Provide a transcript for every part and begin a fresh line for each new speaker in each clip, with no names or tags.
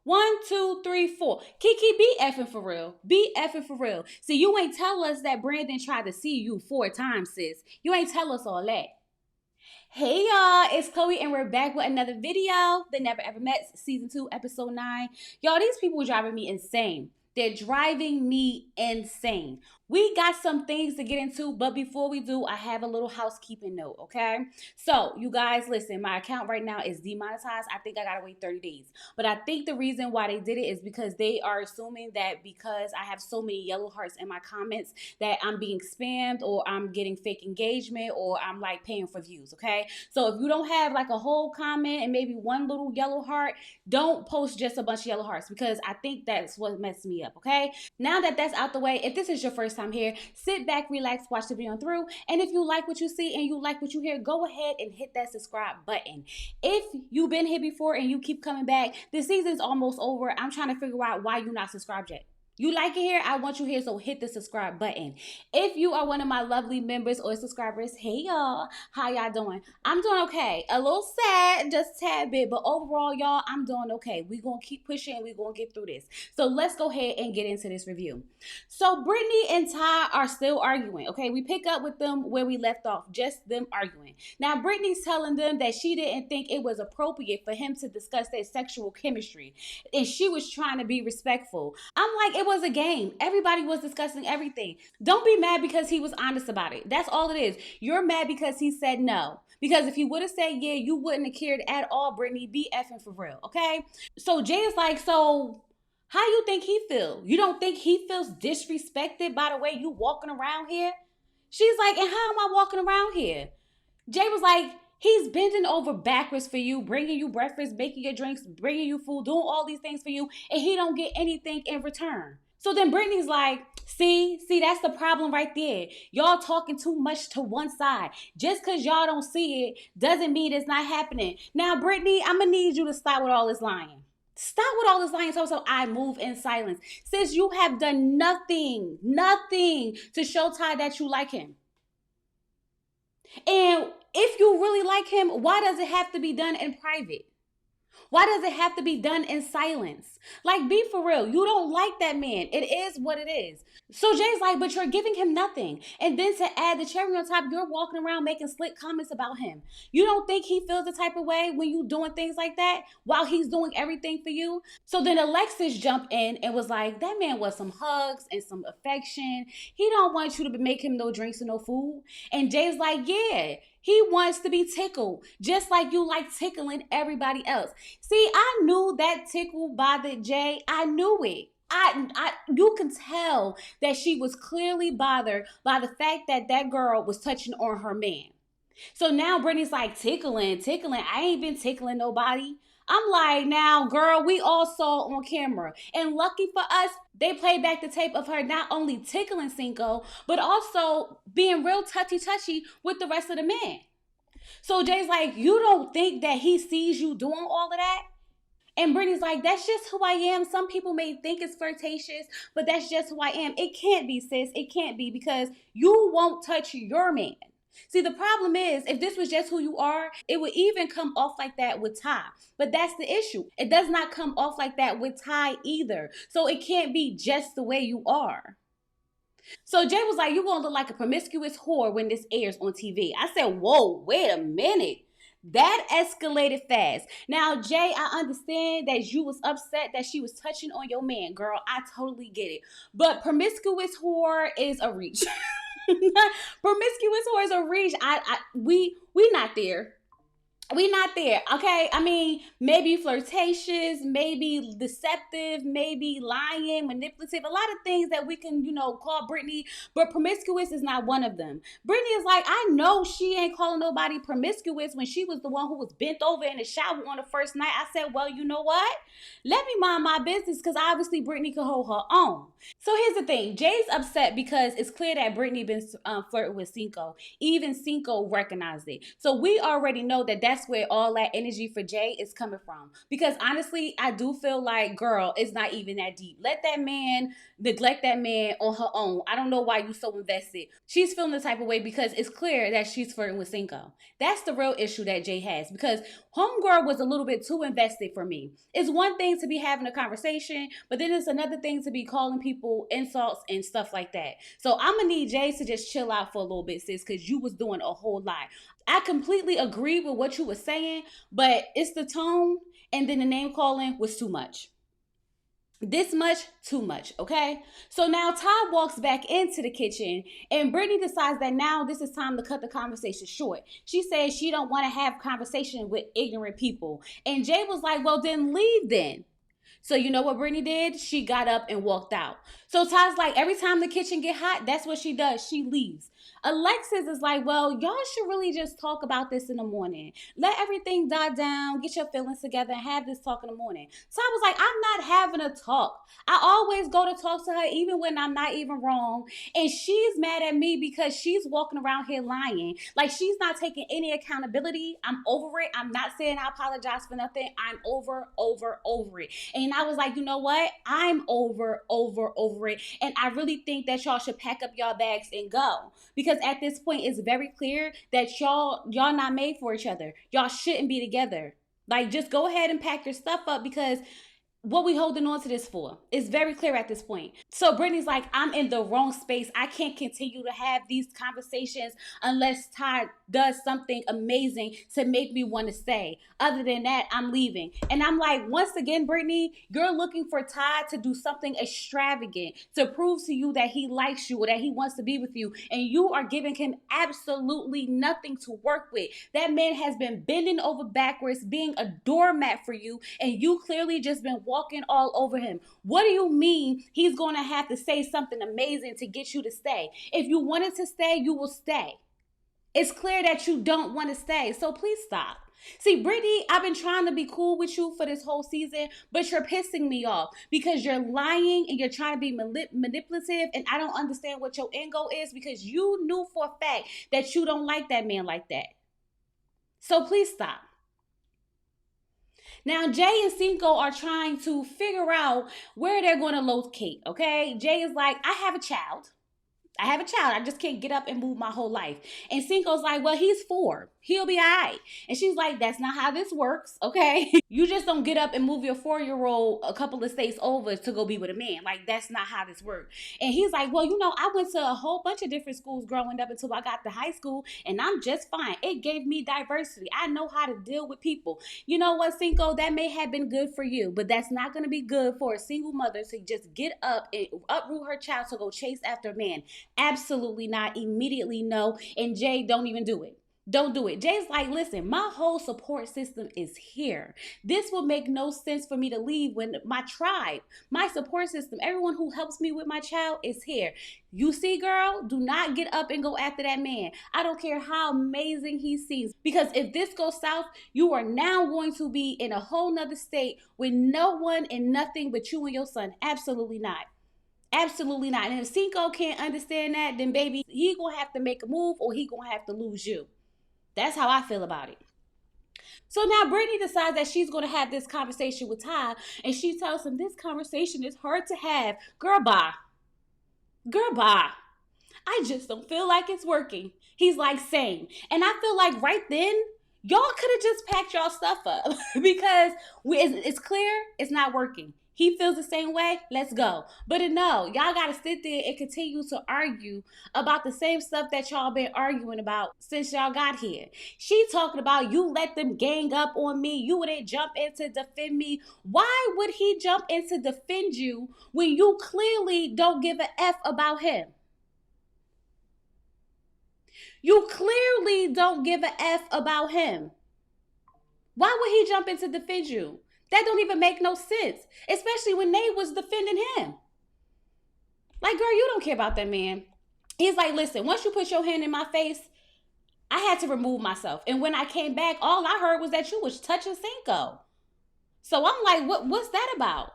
1, 2, 3, 4. Kiki, be effing for real. Be effing for real. See, you ain't tell us that Brandon tried to see you 4 times, sis. You ain't tell us all that. Hey y'all, it's Chloe and we're back with another video. The Never Ever Met, season 2, episode 9. Y'all, these people are driving me insane. They're driving me insane. We got some things to get into, but before we do, I have a little housekeeping note, okay? So, you guys, listen, my account right now is demonetized. I think I gotta wait 30 days. But I think the reason why they did it is because they are assuming that because I have so many yellow hearts in my comments that I'm being spammed or I'm getting fake engagement or I'm like paying for views, okay? So if you don't have like a whole comment and maybe one little yellow heart, don't post just a bunch of yellow hearts because I think that's what messed me up, okay? Now that that's out the way, if this is your first time here, sit back, relax, watch the video through, and if you like what you see and you like what you hear, go ahead and hit that subscribe button. If you've been here before and you keep coming back, the season's almost over. I'm trying to figure out why you're not subscribed yet. You like it here? I want you here, so hit the subscribe button. If you are one of my lovely members or subscribers, hey y'all, how y'all doing? I'm doing okay. A little sad, just a tad bit, but overall, y'all, I'm doing okay. We're going to keep pushing and we're going to get through this. So let's go ahead and get into this review. So Britney and Tai are still arguing, okay? We pick up with them where we left off, just them arguing. Now, Britney's telling them that she didn't think it was appropriate for him to discuss their sexual chemistry, and she was trying to be respectful. I'm like, it was a game. Everybody was discussing everything. Don't be mad because he was honest about it. That's all it is. You're mad because he said no. Because if he would have said yeah, you wouldn't have cared at all, Britney. Be effing for real, okay? So Jay is like, so how you think he feel? You don't think he feels disrespected by the way you walking around here? She's like, and how am I walking around here? Jay was like, he's bending over backwards for you, bringing you breakfast, making your drinks, bringing you food, doing all these things for you, and he don't get anything in return. So then Brittany's like, see, that's the problem right there. Y'all talking too much to one side. Just because y'all don't see it doesn't mean it's not happening. Now, Brittany, I'm going to need you to stop with all this lying. Stop with all this lying so I move in silence. Sis, you have done nothing to show Tai that you like him. And if you really like him, why does it have to be done in private? Why does it have to be done in silence? Like, be for real. You don't like that man. It is what it is. So Jay's like, but you're giving him nothing. And then to add the cherry on top, you're walking around making slick comments about him. You don't think he feels the type of way when you doing things like that while he's doing everything for you? So then Alexis jumped in and was like, that man wants some hugs and some affection. He don't want you to make him no drinks and no food. And Jay's like, yeah. He wants to be tickled, just like you like tickling everybody else. See, I knew that tickle bothered Jay. I knew it. You can tell that she was clearly bothered by the fact that that girl was touching on her man. So now Brittany's like, tickling. I ain't been tickling nobody. I'm like, now, girl, we all saw on camera. And lucky for us, they played back the tape of her not only tickling Sinko, but also being real touchy-touchy with the rest of the men. So Jay's like, you don't think that he sees you doing all of that? And Brittany's like, that's just who I am. Some people may think it's flirtatious, but that's just who I am. It can't be, sis. It can't be because you won't touch your man. See, the problem is, if this was just who you are, it would even come off like that with Tai. But that's the issue. It does not come off like that with Tai either. So it can't be just the way you are. So Jay was like, you gonna look like a promiscuous whore when this airs on TV. I said, whoa, wait a minute. That escalated fast. Now, Jay, I understand that you was upset that she was touching on your man, girl. I totally get it. But promiscuous whore is a reach. Promiscuous whore is a reach. We not there. We not there, okay? I mean, maybe flirtatious, maybe deceptive, maybe lying, manipulative, a lot of things that we can, call Britney, but promiscuous is not one of them. Britney is like, I know she ain't calling nobody promiscuous when she was the one who was bent over in the shower on the first night. I said, well, you know what? Let me mind my business because obviously Britney could hold her own. So here's the thing. Jay's upset because it's clear that Britney been flirting with Sinko. Even Sinko recognized it. So we already know that that's that's where all that energy for Jay is coming from. Because honestly, I do feel like, girl, it's not even that deep. Let that man neglect that man on her own. I don't know why you so invested. She's feeling the type of way because it's clear that she's flirting with Sinko. That's the real issue that Jay has, because homegirl was a little bit too invested for me. It's one thing to be having a conversation, but then it's another thing to be calling people insults and stuff like that. So I'm gonna need Jay to just chill out for a little bit, sis, because you was doing a whole lot. I completely agree with what you were saying, but it's the tone and then the name calling was too much. This much, too much, okay? So now Todd walks back into the kitchen and Brittany decides that now this is time to cut the conversation short. She says she don't want to have conversation with ignorant people. And Jay was like, well, then leave then. So you know what Brittany did? She got up and walked out. So Todd's like, every time the kitchen get hot, that's what she does. She leaves. Alexis is like, well, y'all should really just talk about this in the morning. Let everything die down, get your feelings together, and have this talk in the morning. Todd was like, I'm not having a talk. I always go to talk to her even when I'm not even wrong. And she's mad at me because she's walking around here lying. Like she's not taking any accountability. I'm over it. I'm not saying I apologize for nothing. I'm over it. And I was like, you know what? I'm over it. And I really think that y'all should pack up y'all bags and go. Because at this point, it's very clear that y'all not made for each other. Y'all shouldn't be together. Like, just go ahead and pack your stuff up, because what we holding on to this for? It's very clear at this point. So Brittany's like, I'm in the wrong space. I can't continue to have these conversations unless Todd does something amazing to make me want to stay. Other than that, I'm leaving. And I'm like, once again, Brittany, you're looking for Todd to do something extravagant to prove to you that he likes you or that he wants to be with you. And you are giving him absolutely nothing to work with. That man has been bending over backwards, being a doormat for you. And you clearly just been walking all over him. What do you mean he's going to have to say something amazing to get you to stay? If you wanted to stay, you will stay. It's clear that you don't want to stay, so please stop. See, Brittany, I've been trying to be cool with you for this whole season, but you're pissing me off because you're lying and you're trying to be manipulative, and I don't understand what your end goal is, because you knew for a fact that you don't like that man like that. So please stop. Now, Jay and Sinko are trying to figure out where they're going to locate, okay? Jay is like, I have a child. I just can't get up and move my whole life. And Cinco's like, well, he's 4. He'll be all right. And she's like, that's not how this works, okay? You just don't get up and move your 4-year-old a couple of states over to go be with a man. Like, that's not how this works. And he's like, well, you know, I went to a whole bunch of different schools growing up until I got to high school, and I'm just fine. It gave me diversity. I know how to deal with people. You know what, Sinko? That may have been good for you, but that's not going to be good for a single mother to just get up and uproot her child to go chase after a man. Absolutely not. Immediately no. And Jay, don't even do it. Don't do it. Jay's like, listen, my whole support system is here. This will make no sense for me to leave when my tribe, my support system, everyone who helps me with my child is here. You see, girl, do not get up and go after that man. I don't care how amazing he seems. Because if this goes south, you are now going to be in a whole nother state with no one and nothing but you and your son. Absolutely not. Absolutely not. And if Sinko can't understand that, then baby, he gonna have to make a move or he gonna have to lose you. That's how I feel about it. So now Brittany decides that she's going to have this conversation with Ty, and she tells him this conversation is hard to have. Girl, bye. Girl, bye. I just don't feel like it's working. He's like, same. And I feel like right then, y'all could have just packed y'all stuff up because it's clear it's not working. He feels the same way. Let's go. But no, y'all got to sit there and continue to argue about the same stuff that y'all been arguing about since y'all got here. She talking about you let them gang up on me. You wouldn't jump in to defend me. Why would he jump in to defend you when you clearly don't give a F about him? You clearly don't give a F about him. Why would he jump in to defend you? That don't even make no sense, especially when they was defending him. Like, girl, you don't care about that man. He's like, listen, once you put your hand in my face, I had to remove myself. And when I came back, all I heard was that you was touching Sinko. So I'm like, what's that about?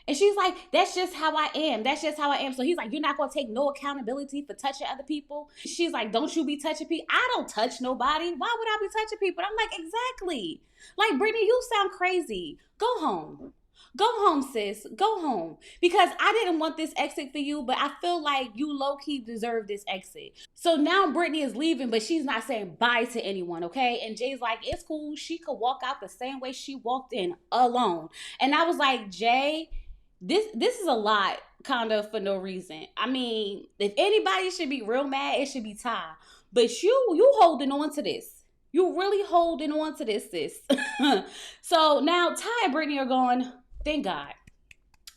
And she's like, that's just how I am. That's just how I am. So he's like, you're not going to take no accountability for touching other people. She's like, don't you be touching people. I don't touch nobody. Why would I be touching people? I'm like, exactly. Like, Brittany, you sound crazy. Go home. Go home, sis. Go home. Because I didn't want this exit for you, but I feel like you low key deserve this exit. So now Brittany is leaving, but she's not saying bye to anyone, okay? And Jay's like, it's cool. She could walk out the same way she walked in alone. And I was like, Jay, this is a lot, kind of for no reason. I mean, if anybody should be real mad, it should be Ty. But you holding on to this. You really holding on to this, sis. So now Ty and Brittany are going, thank God.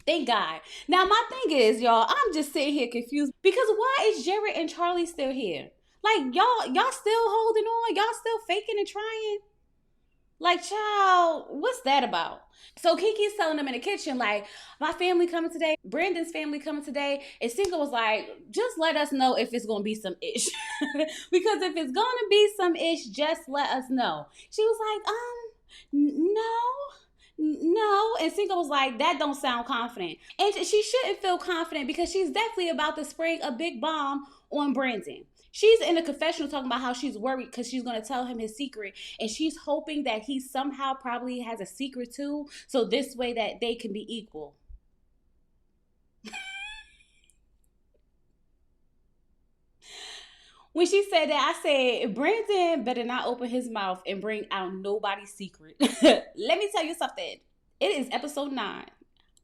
Thank God. Now my thing is, y'all, I'm just sitting here confused because why is Jared and Charlie still here? Like y'all still holding on? Y'all still faking and trying? Like, child, what's that about? So Kiki's telling them in the kitchen, like, my family coming today, Brandon's family coming today. And Sinko was like, just let us know if it's gonna be some ish. Because if it's gonna be some ish, just let us know. She was like, no. And Sinko was like, that don't sound confident. And she shouldn't feel confident because she's definitely about to spring a big bomb on Brandon. She's in a confessional talking about how she's worried because she's going to tell him his secret. And she's hoping that he somehow probably has a secret too. So this way that they can be equal. When she said that, I said, Brandon better not open his mouth and bring out nobody's secret. Let me tell you something. It is episode 9.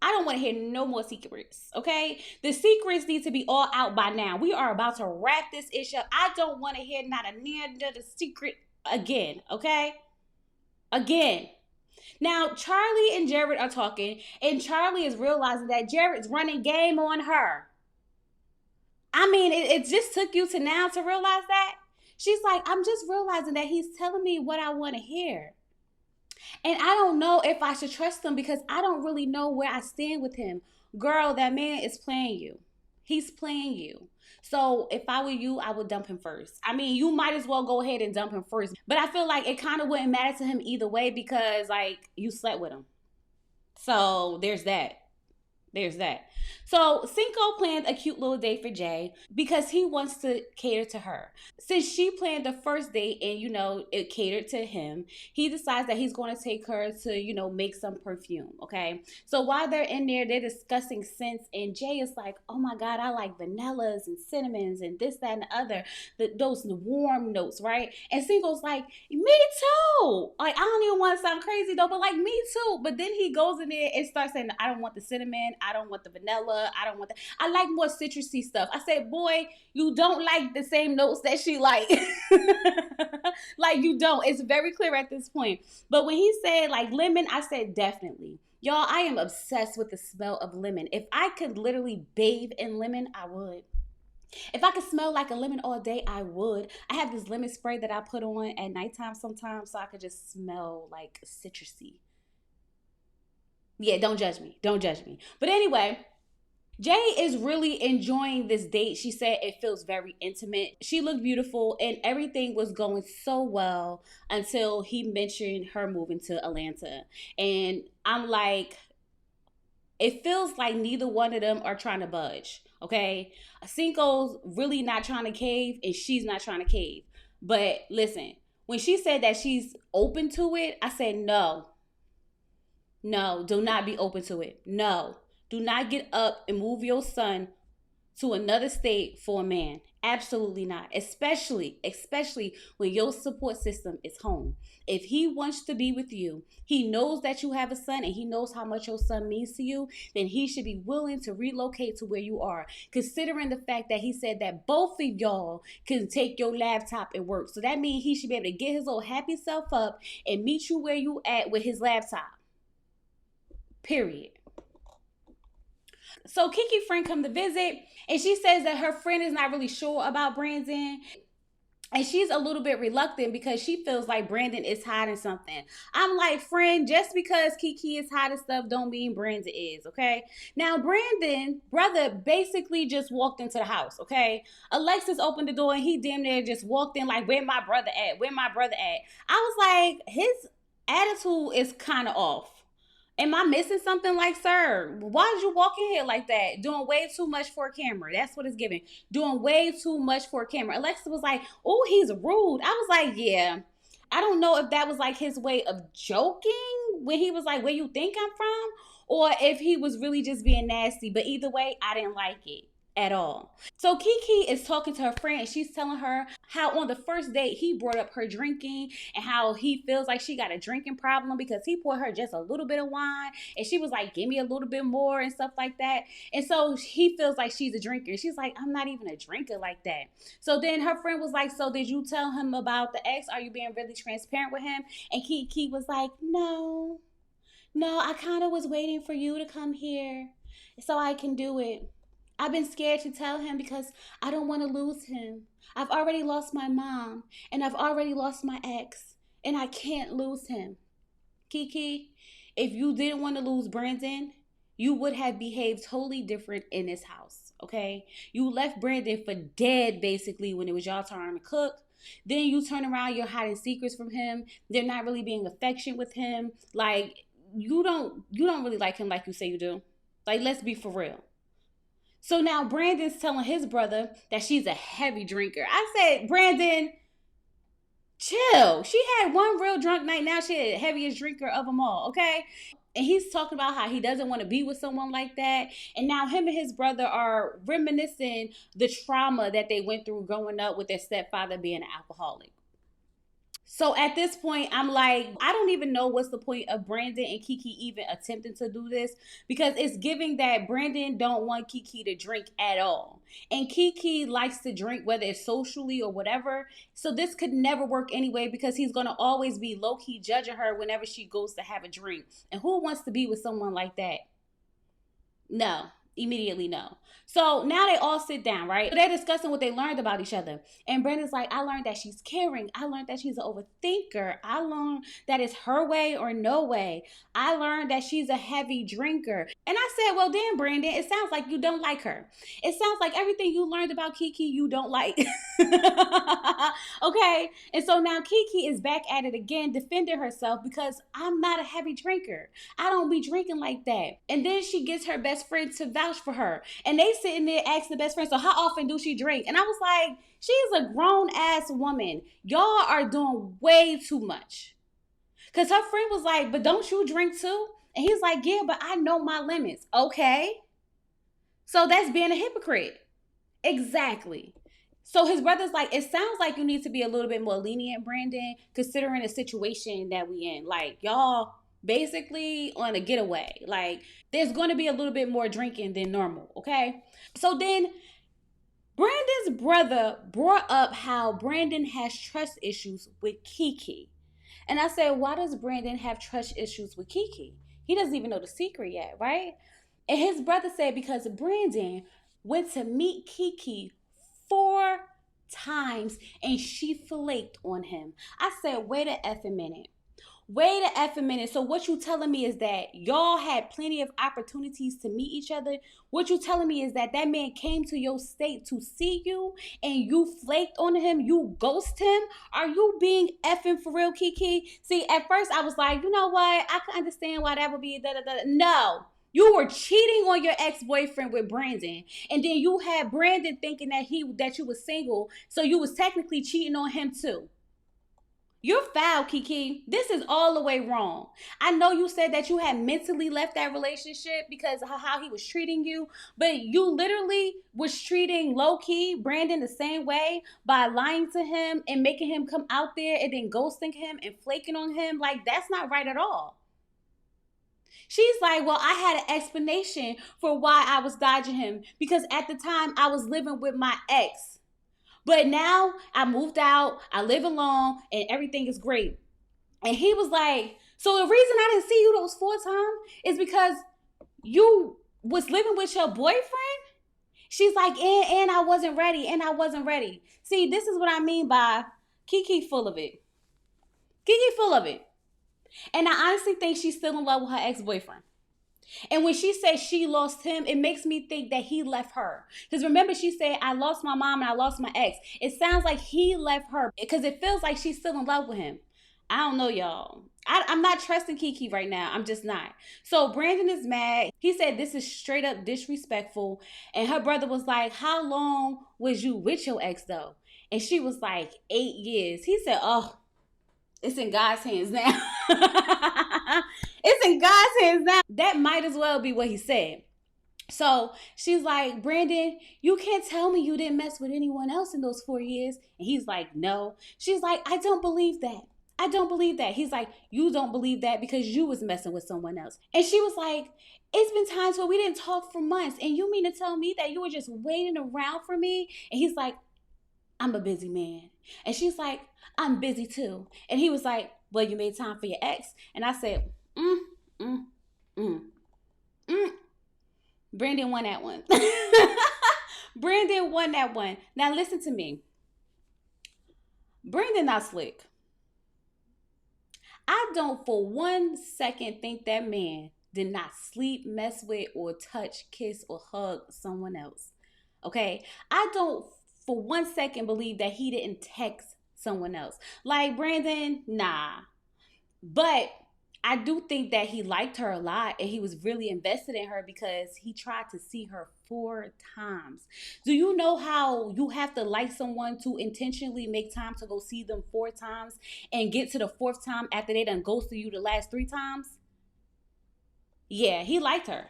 I don't want to hear no more secrets, okay? The secrets need to be all out by now. We are about to wrap this issue up. I don't want to hear not a near the secret again, okay? Again. Now, Charlie and Jared are talking, and Charlie is realizing that Jared's running game on her. I mean, it just took you to now to realize that? She's like, I'm just realizing that he's telling me what I want to hear. And I don't know if I should trust him because I don't really know where I stand with him. Girl, that man is playing you. He's playing you. So if I were you, I would dump him first. I mean, you might as well go ahead and dump him first. But I feel like it kind of wouldn't matter to him either way because, like, you slept with him. So there's that. There's that. So Sinko planned a cute little date for Jay because he wants to cater to her. Since she planned the first date and, it catered to him, he decides that he's going to take her to, make some perfume, okay? So while they're in there, they're discussing scents and Jay is like, oh my God, I like vanillas and cinnamons and this, that, and the other. Those warm notes, right? And Sinko's like, me too. Like, I don't even want to sound crazy though, but like, me too. But then he goes in there and starts saying, I don't want the cinnamon. I don't want the vanilla. I don't want that. I like more citrusy stuff. I said, boy, you don't like the same notes that she like. Like you don't. It's very clear at this point. But when he said like lemon, I said definitely. Y'all, I am obsessed with the smell of lemon. If I could literally bathe in lemon, I would. If I could smell like a lemon all day, I would. I have this lemon spray that I put on at nighttime sometimes so I could just smell like citrusy. Yeah, don't judge me. Don't judge me. But anyway, Jay is really enjoying this date. She said it feels very intimate. She looked beautiful and everything was going so well until he mentioned her moving to Atlanta. And I'm like, it feels like neither one of them are trying to budge, okay? Sinko's really not trying to cave and she's not trying to cave. But listen, when she said that she's open to it, I said no. No, do not be open to it. No, do not get up and move your son to another state for a man. Absolutely not. Especially when your support system is home. If he wants to be with you, he knows that you have a son and he knows how much your son means to you, then he should be willing to relocate to where you are. Considering the fact that he said that both of y'all can take your laptop and work. So that means he should be able to get his old happy self up and meet you where you at with his laptop. Period. So Kiki friend come to visit and she says that her friend is not really sure about Brandon. And she's a little bit reluctant because she feels like Brandon is hiding something. I'm like, friend, just because Kiki is hiding stuff don't mean Brandon is, okay? Now, Brandon, brother, basically just walked into the house, okay? Alexis opened the door and he damn near just walked in like, where my brother at? Where my brother at? I was like, his attitude is kind of off. Am I missing something? Like, sir, why did you walk in here like that? Doing way too much for a camera. That's what it's giving. Doing way too much for a camera. Alexa was like, oh, he's rude. I was like, yeah. I don't know if that was like his way of joking when he was like, where you think I'm from? Or if he was really just being nasty. But either way, I didn't like it at all. So Kiki is talking to her friend and she's telling her how on the first date he brought up her drinking and how he feels like she got a drinking problem because he poured her just a little bit of wine and she was like, give me a little bit more and stuff like that. And so he feels like she's a drinker. She's like, I'm not even a drinker like that. So then her friend was like, so did you tell him about the ex? Are you being really transparent with him? And Kiki was like, no, I kind of was waiting for you to come here so I can do it. I've been scared to tell him because I don't want to lose him. I've already lost my mom and I've already lost my ex and I can't lose him. Kiki, if you didn't want to lose Brandon, you would have behaved totally different in this house, okay? You left Brandon for dead basically when it was y'all turn to cook. Then you turn around, you're hiding secrets from him. They're not really being affectionate with him. Like you don't really like him like you say you do. Like, let's be for real. So now Brandon's telling his brother that she's a heavy drinker. I said, Brandon, chill. She had one real drunk night. Now she's the heaviest drinker of them all, okay? And he's talking about how he doesn't want to be with someone like that. And now him and his brother are reminiscing the trauma that they went through growing up with their stepfather being an alcoholic. So at this point, I'm like, I don't even know what's the point of Brandon and Kiki even attempting to do this because it's giving that Brandon don't want Kiki to drink at all. And Kiki likes to drink, whether it's socially or whatever. So this could never work anyway because he's going to always be low key judging her whenever she goes to have a drink. And who wants to be with someone like that? No, immediately no. So now they all sit down, right? So they're discussing what they learned about each other. And Brandon's like, I learned that she's caring. I learned that she's an overthinker. I learned that it's her way or no way. I learned that she's a heavy drinker. And I said, well, then, Brandon, it sounds like you don't like her. It sounds like everything you learned about Kiki, you don't like. Okay? And so now Kiki is back at it again, defending herself because I'm not a heavy drinker. I don't be drinking like that. And then she gets her best friend to vouch for her. And they sitting there asking the best friend, so how often do she drink? And I was like, she's a grown ass woman. Y'all are doing way too much. Because her friend was like, but don't you drink too? And he's like, yeah, but I know my limits. Okay. So that's being a hypocrite. Exactly. So his brother's like, it sounds like you need to be a little bit more lenient, Brandon, considering the situation that we in. Like, y'all basically on a getaway. Like, there's going to be a little bit more drinking than normal, okay? So then Brandon's brother brought up how Brandon has trust issues with Kiki. And I said, why does Brandon have trust issues with Kiki? He doesn't even know the secret yet, right? And his brother said because Brandon went to meet Kiki 4 times and she flaked on him. I said, wait a effing minute. Wait a effing minute. So what you telling me is that y'all had plenty of opportunities to meet each other? What you telling me is that that man came to your state to see you and you flaked on him? You ghost him? Are you being effing for real, Kiki? See, at first I was like, you know what? I can understand why that would be da-da-da. No. You were cheating on your ex-boyfriend with Brandon. And then you had Brandon thinking that you was single. So you was technically cheating on him too. You're foul, Kiki. This is all the way wrong. I know you said that you had mentally left that relationship because of how he was treating you, but you literally was treating low-key Brandon the same way by lying to him and making him come out there and then ghosting him and flaking on him. Like, that's not right at all. She's like, well, I had an explanation for why I was dodging him because at the time I was living with my ex. But now I moved out, I live alone, and everything is great. And he was like, so the reason I didn't see you those 4 times is because you was living with your boyfriend? She's like, and I wasn't ready, and I wasn't ready. See, this is what I mean by Kiki full of it. Kiki full of it. And I honestly think she's still in love with her ex-boyfriend. And when she says she lost him, it makes me think that he left her. Because remember, she said, I lost my mom and I lost my ex. It sounds like he left her because it feels like she's still in love with him. I don't know, y'all. I'm not trusting Kiki right now. I'm just not. So Brandon is mad. He said this is straight up disrespectful. And her brother was like, how long was you with your ex though? And she was like, 8 years. He said, oh, it's in God's hands now. It's in God's hands now. That might as well be what he said. So she's like, Brandon, you can't tell me you didn't mess with anyone else in those 4 years. And he's like, no. She's like, I don't believe that. I don't believe that. He's like, you don't believe that because you was messing with someone else. And she was like, it's been times where we didn't talk for months. And you mean to tell me that you were just waiting around for me? And he's like, I'm a busy man. And she's like, I'm busy too. And he was like, well, you made time for your ex. And I said, mm, mm, mm, mm. Brandon won that one. Brandon won that one. Now listen to me. Brandon not slick. I don't for 1 second think that man did not sleep, mess with, or touch, kiss, or hug someone else. Okay? I don't for 1 second believe that he didn't text someone else. Like Brandon, nah. But I do think that he liked her a lot and he was really invested in her because he tried to see her 4 times. Do you know how you have to like someone to intentionally make time to go see them 4 times and get to the fourth time after they done ghosted you the last 3 times? Yeah, he liked her.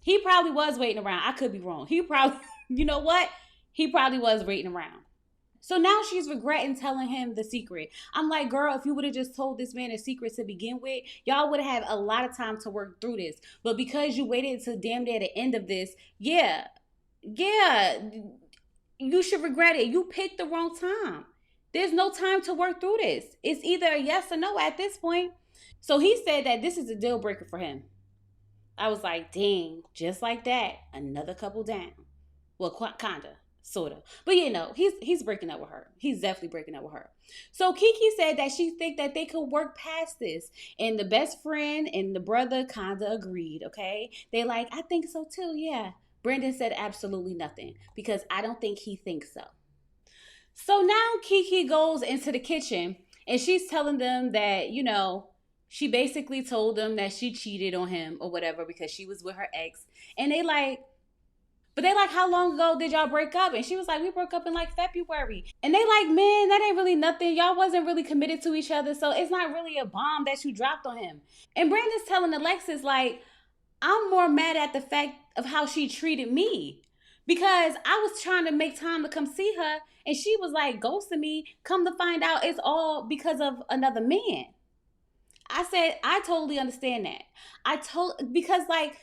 He probably was waiting around. I could be wrong. He probably, you know what? He probably was waiting around. So now she's regretting telling him the secret. I'm like, girl, if you would have just told this man a secret to begin with, y'all would have had a lot of time to work through this. But because you waited until damn near the end of this, yeah, you should regret it. You picked the wrong time. There's no time to work through this. It's either a yes or no at this point. So he said that this is a deal breaker for him. I was like, dang, just like that, another couple down. Well, kinda, sorta. But you know, he's breaking up with her. He's definitely breaking up with her. So Kiki said that she think that they could work past this, and the best friend and the brother kinda agreed. Okay, they like, I think so too. Yeah. Brandon said absolutely nothing because I don't think he thinks so. So now Kiki goes into the kitchen and she's telling them that, she basically told them that she cheated on him or whatever because she was with her ex. And they like, how long ago did y'all break up? And she was like, we broke up in like February. And they like, man, that ain't really nothing. Y'all wasn't really committed to each other. So it's not really a bomb that you dropped on him. And Brandon's telling Alexis, like, I'm more mad at the fact of how she treated me. Because I was trying to make time to come see her. And she was like ghosting me. Come to find out it's all because of another man. I said, I totally understand that. Because like,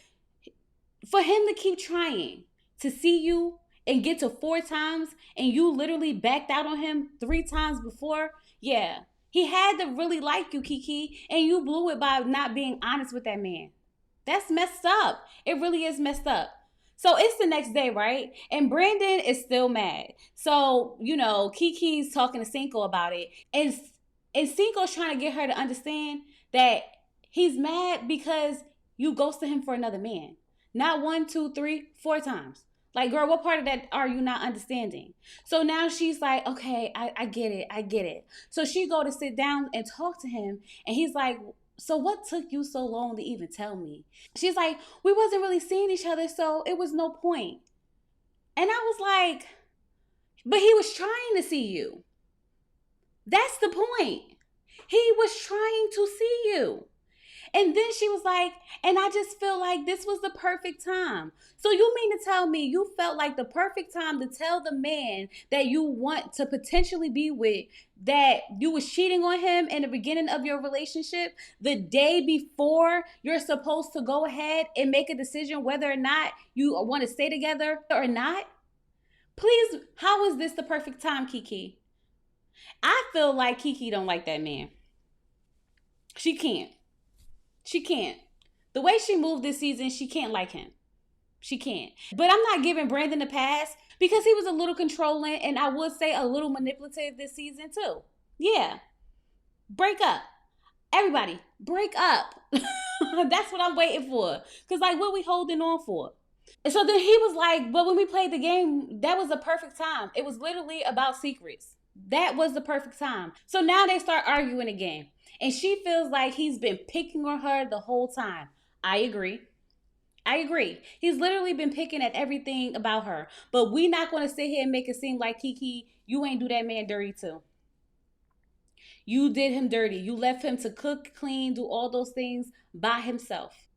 for him to keep trying to see you and get to 4 times and you literally backed out on him 3 times before, yeah. He had to really like you, Kiki, and you blew it by not being honest with that man. That's messed up. It really is messed up. So it's the next day, right? And Brandon is still mad. So, Kiki's talking to Sinko about it. And Sinko's trying to get her to understand that he's mad because you ghosted him for another man. Not 1, 2, 3, 4 times. Like, girl, what part of that are you not understanding? So now she's like, okay, I get it. I get it. So she go to sit down and talk to him. And he's like, so what took you so long to even tell me? She's like, we wasn't really seeing each other, so it was no point. And I was like, but he was trying to see you. That's the point. He was trying to see you. And then she was like, and I just feel like this was the perfect time. So you mean to tell me you felt like the perfect time to tell the man that you want to potentially be with that you was cheating on him in the beginning of your relationship the day before you're supposed to go ahead and make a decision whether or not you want to stay together or not? Please, how is this the perfect time, Kiki? I feel like Kiki don't like that man. She can't. She can't. The way she moved this season, she can't like him. She can't. But I'm not giving Brandon a pass because he was a little controlling and I would say a little manipulative this season too. Yeah. Break up. Everybody, break up. That's what I'm waiting for. Because like, what we holding on for? And so then he was like, but when we played the game, that was the perfect time. It was literally about secrets. That was the perfect time. So now they start arguing again. And she feels like he's been picking on her the whole time. I agree. I agree. He's literally been picking at everything about her. But we not going to sit here and make it seem like Kiki, you ain't do that man dirty too. You did him dirty. You left him to cook, clean, do all those things by himself.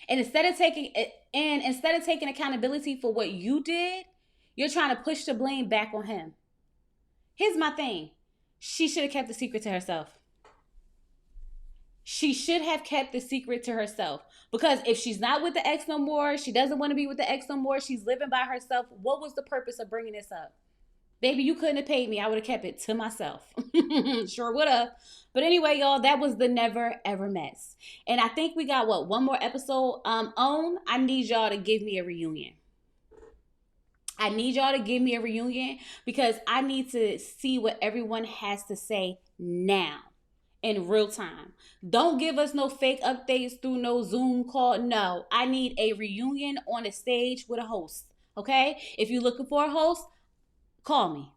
And instead of taking accountability for what you did, you're trying to push the blame back on him. Here's my thing. She should have kept the secret to herself. She should have kept the secret to herself. Because if she's not with the ex no more, she doesn't want to be with the ex no more, she's living by herself, what was the purpose of bringing this up? Baby, you couldn't have paid me. I would have kept it to myself. Sure would have. But anyway, y'all, that was the never ever mess. And I think we got one more episode on. I need y'all to give me a reunion. I need y'all to give me a reunion because I need to see what everyone has to say now in real time. Don't give us no fake updates through no Zoom call. No, I need a reunion on the stage with a host. Okay? If you're looking for a host, call me.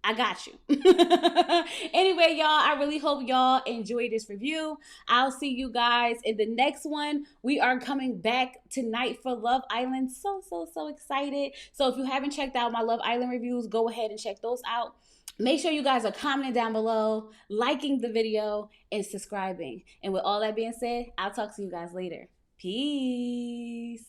I got you. Anyway, y'all, I really hope y'all enjoyed this review. I'll see you guys in the next one. We are coming back tonight for Love Island. So excited. So if you haven't checked out my Love Island reviews, go ahead and check those out. Make sure you guys are commenting down below, liking the video, and subscribing. And with all that being said, I'll talk to you guys later. Peace.